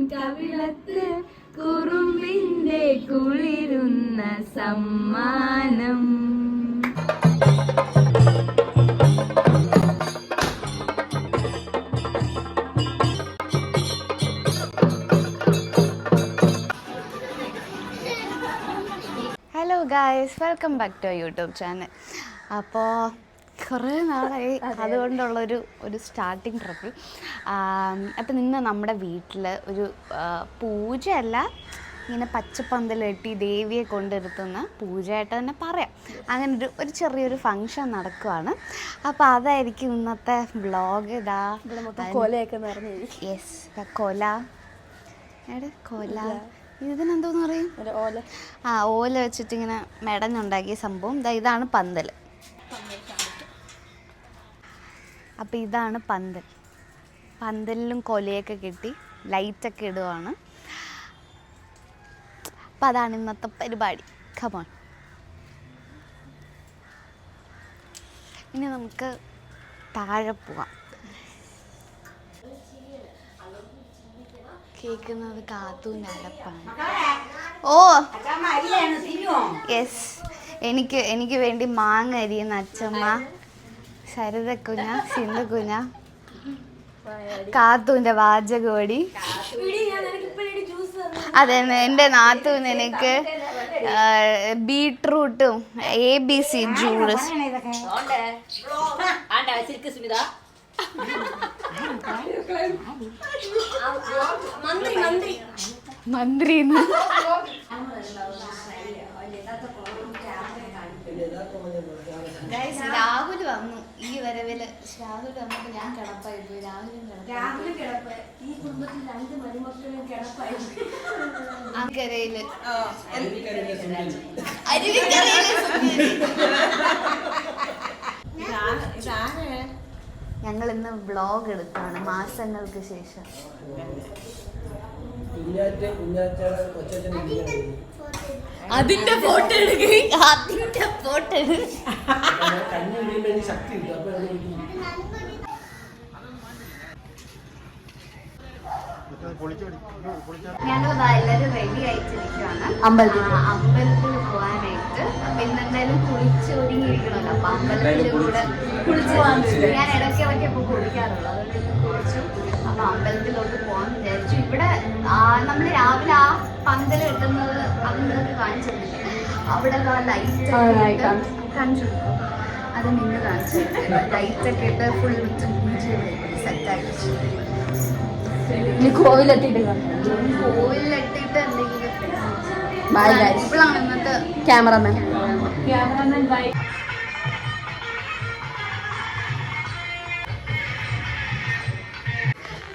കവിളത്ത് കുറുമ്പിന്റെ കുളിരുന്ന സമ്മാനം. Hello guys, welcome back to YouTube channel. അപ്പോൾ കുറേ നാളായി അതുകൊണ്ടുള്ളൊരു സ്റ്റാർട്ടിങ് ട്രിപ്പിൽ. അപ്പം ഇന്ന് നമ്മുടെ വീട്ടിൽ ഒരു പൂജയല്ല, ഇങ്ങനെ പച്ചപ്പന്തൽ കെട്ടി ദേവിയെ കൊണ്ടിരുത്തുന്ന പൂജയായിട്ട് തന്നെ പറയാം. അങ്ങനെ ഒരു ചെറിയൊരു ഫങ്ഷൻ നടക്കുവാണ്. അപ്പോൾ അതായിരിക്കും ഇന്നത്തെ വ്ളോഗ്. കൊലയൊക്കെ നിറഞ്ഞു. യെസ്, കൊല കൊല ഇതിനെന്തോന്ന് പറയും? ഓല വെച്ചിട്ടിങ്ങനെ മെടഞ്ഞുണ്ടാക്കിയ സംഭവം. ഇതാണ് പന്തൽ. അപ്പം ഇതാണ് പന്തൽ. പന്തലിലും കൊലയൊക്കെ കെട്ടി ലൈറ്റൊക്കെ ഇടുവാണ്. അപ്പം അതാണ് ഇന്നത്തെ പരിപാടി. കമോൺ, ഇനി നമുക്ക് താഴെ പോവാം. കേൾക്കുന്നത് കാത്തൂൻ്റെ അലപ്പാണ്. ഓ യെസ്, എനിക്ക് വേണ്ടി മാങ്ങ അരിയുന്ന അച്ചമ്മ, ശരതക്കുഞ്ഞ, സിന്ധുക്കുഞ്ഞ, കാത്തൂൻ്റെ വാചകോടി. അതെ, എൻ്റെ നാത്തൂന് എനിക്ക് ബീട്രൂട്ടും ABC ജ്യൂസ്. മന്ത്രി രാഹുൽ വന്നു. ഈ വരവില് രാഹുൽ വന്നപ്പോ ഞാൻ കിടപ്പായി പോയി. രാഹുലും കിടപ്പായി. ഈ കുടുംബത്തിൽ 2 മരുമക്കളും കിടപ്പായി. അക്കരയില് ഞങ്ങൾ ഇന്ന് വ്ളോഗ് എടുത്താണ് മാസങ്ങൾക്ക് ശേഷം. അതിന്റെ ഫോട്ടോ ഞങ്ങൾ എല്ലാവരും റെഡി ആയിട്ടിരിക്കുകയാണ് അമ്പലത്തിൽ പോകാനായിട്ട്. അപ്പൊ ഇന്നെന്തായാലും കുളിച്ചൊരുങ്ങിയിരിക്കണല്ലോ. അപ്പൊ അമ്പലത്തിലും കൂടെ കുളിച്ചു പോകാൻ ഞാൻ ഇടയ്ക്കിടയ്ക്ക് ഇപ്പൊ കുളിക്കാറുള്ളൂ. അതുകൊണ്ട് ഇന്ന് കുളിച്ചു. അപ്പൊ അമ്പലത്തിലോട്ട് പോകാൻ വിചാരിച്ചു. ഇവിടെ നമ്മൾ രാവിലെ ആ പന്തൽ കിട്ടുന്നത് അത് നിങ്ങൾക്ക് കാണിച്ചിട്ടില്ല. അവിടെ ലൈറ്റ് കാണിച്ചു കൊടുക്കും. അത് നിന്ന് കാണിച്ചു ലൈറ്റൊക്കെ ഇട്ട് ഫുൾ സെറ്റാക്കി. കോവിലെത്തിയിട്ട് എന്തെങ്കിലും ഇപ്പോഴാണ് ഇന്നത്തെ ക്യാമറമാൻ ബൈ.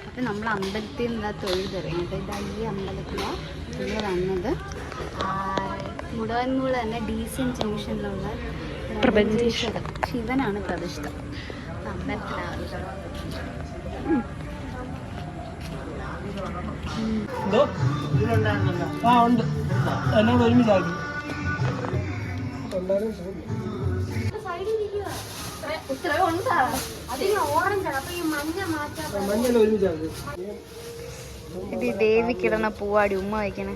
അപ്പം നമ്മൾ അമ്പലത്തിൽ നിന്ന് തൊഴുതിറങ്ങിയിട്ട് ഇതാ ഈ അമ്പലത്തിലാണ് നമ്മൾ വന്നത്. മുടവൻമൂട് തന്നെ ഡീസൻ ജംഗ്ഷനിലുള്ള പ്രപഞ്ചേശ്വരൻ ശിവനാണ് പ്രതിഷ്ഠ. അമ്പലത്തിലാണ് എന്നോട് ഒരുമിച്ചാക്കി. ഇത് ദേവിക്കിടണ പൂവാടി ഉമ്മ വയ്ക്കണേ.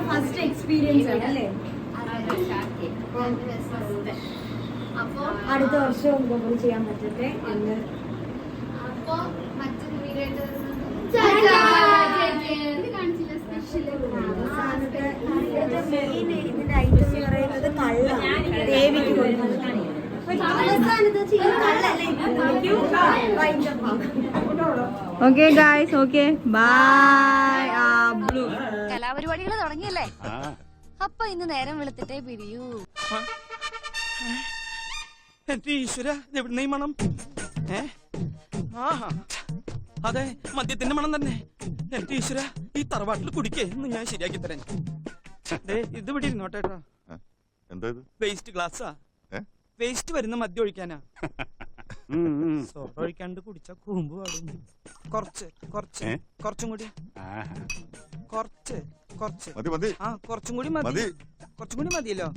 ഫസ്റ്റ് എക്സ്പീരിയൻസ് ആണ് അല്ലേ? അപ്പൊ അടുത്ത വർഷം ഗോകുൽ ചെയ്യാൻ പറ്റട്ടെ എന്ന്. അപ്പൊ മറ്റൊരു വീഡിയോ ഇതിന്റെ ഐറ്റം എന്ന് പറയുന്നത് കള്ളാണ്, ദേവിക്ക് കൊടുക്കുന്നത്. Okay guys, okay bye. കലാപരിപാടികൾ തുടങ്ങിയല്ലേ? അപ്പൊ ഇന്ന് നേരം വെളുത്തിട്ടേ പിരിയൂ. എന്റെ ഈശ്വര, എവിടുന്ന ഈ മണം? ആഹാ, അതെ, മദ്യത്തിന്റെ മണം തന്നെ. എന്റെ ഈശ്വര, ഈ തറവാട്ടിൽ കുടിക്കേ എന്ന് ഞാൻ ശരിയാക്കി തരാൻ. ഇത് ഇവിടെ ഇരുന്നോട്ടേട്ടാ. വേസ്റ്റ് ഗ്ലാസ്സാ. വേസ്റ്റ് വരുന്ന മദ്യം ഒഴിക്കാനാ. സോഡ ഒഴിക്കാണ്ട് കുടിച്ച കുറുമ്പ് പാടും. കുറച്ചും കൂടി, കുറച്ചും കൂടി മതി. കുറച്ചും കൂടി മതിയല്ലോ.